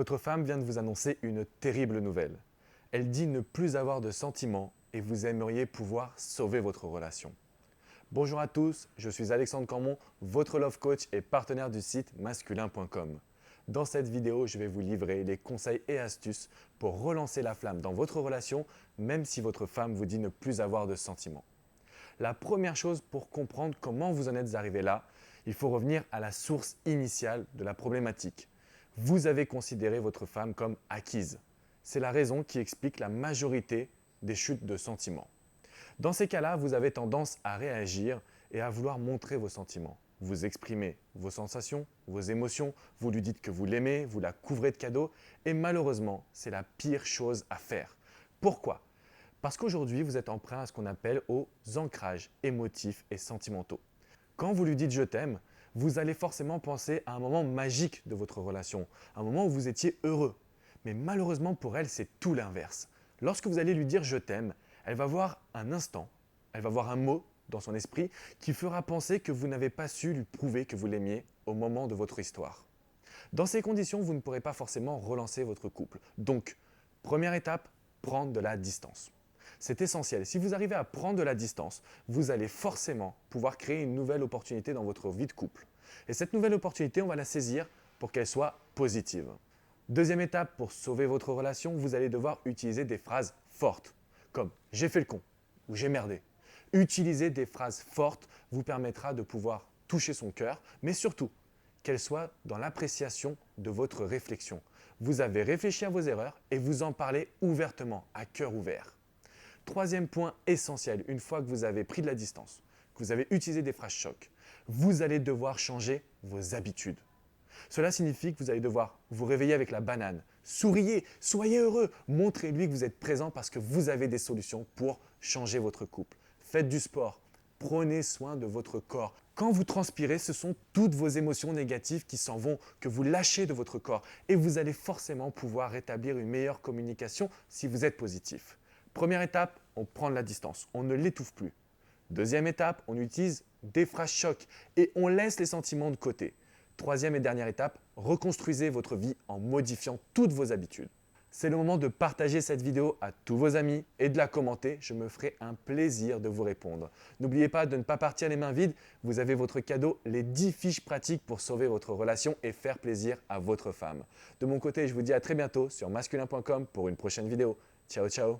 Votre femme vient de vous annoncer une terrible nouvelle. Elle dit ne plus avoir de sentiments et vous aimeriez pouvoir sauver votre relation. Bonjour à tous, je suis Alexandre Cormon, votre love coach et partenaire du site masculin.com. Dans cette vidéo, je vais vous livrer les conseils et astuces pour relancer la flamme dans votre relation, même si votre femme vous dit ne plus avoir de sentiments. La première chose pour comprendre comment vous en êtes arrivé là, il faut revenir à la source initiale de la problématique. Vous avez considéré votre femme comme acquise. C'est la raison qui explique la majorité des chutes de sentiments. Dans ces cas-là, vous avez tendance à réagir et à vouloir montrer vos sentiments. Vous exprimez vos sensations, vos émotions, vous lui dites que vous l'aimez, vous la couvrez de cadeaux et malheureusement, c'est la pire chose à faire. Pourquoi ? Parce qu'aujourd'hui, vous êtes emprunt à ce qu'on appelle aux ancrages émotifs et sentimentaux. Quand vous lui dites « je t'aime », vous allez forcément penser à un moment magique de votre relation, un moment où vous étiez heureux. Mais malheureusement pour elle, c'est tout l'inverse. Lorsque vous allez lui dire « je t'aime », elle va voir un instant, elle va voir un mot dans son esprit qui fera penser que vous n'avez pas su lui prouver que vous l'aimiez au moment de votre histoire. Dans ces conditions, vous ne pourrez pas forcément relancer votre couple. Donc, première étape, prendre de la distance. C'est essentiel. Si vous arrivez à prendre de la distance, vous allez forcément pouvoir créer une nouvelle opportunité dans votre vie de couple. Et cette nouvelle opportunité, on va la saisir pour qu'elle soit positive. Deuxième étape, pour sauver votre relation, vous allez devoir utiliser des phrases fortes, comme « j'ai fait le con » ou « j'ai merdé ». Utiliser des phrases fortes vous permettra de pouvoir toucher son cœur, mais surtout, qu'elle soit dans l'appréciation de votre réflexion. Vous avez réfléchi à vos erreurs et vous en parlez ouvertement, à cœur ouvert. Troisième point essentiel, une fois que vous avez pris de la distance, que vous avez utilisé des phrases chocs, vous allez devoir changer vos habitudes. Cela signifie que vous allez devoir vous réveiller avec la banane, souriez, soyez heureux, montrez-lui que vous êtes présent parce que vous avez des solutions pour changer votre couple. Faites du sport, prenez soin de votre corps. Quand vous transpirez, ce sont toutes vos émotions négatives qui s'en vont, que vous lâchez de votre corps et vous allez forcément pouvoir rétablir une meilleure communication si vous êtes positif. Première étape, on prend de la distance, on ne l'étouffe plus. Deuxième étape, on utilise des phrases chocs et on laisse les sentiments de côté. Troisième et dernière étape, reconstruisez votre vie en modifiant toutes vos habitudes. C'est le moment de partager cette vidéo à tous vos amis et de la commenter, je me ferai un plaisir de vous répondre. N'oubliez pas de ne pas partir les mains vides, vous avez votre cadeau, les 10 fiches pratiques pour sauver votre relation et faire plaisir à votre femme. De mon côté, je vous dis à très bientôt sur masculin.com pour une prochaine vidéo. Ciao, ciao!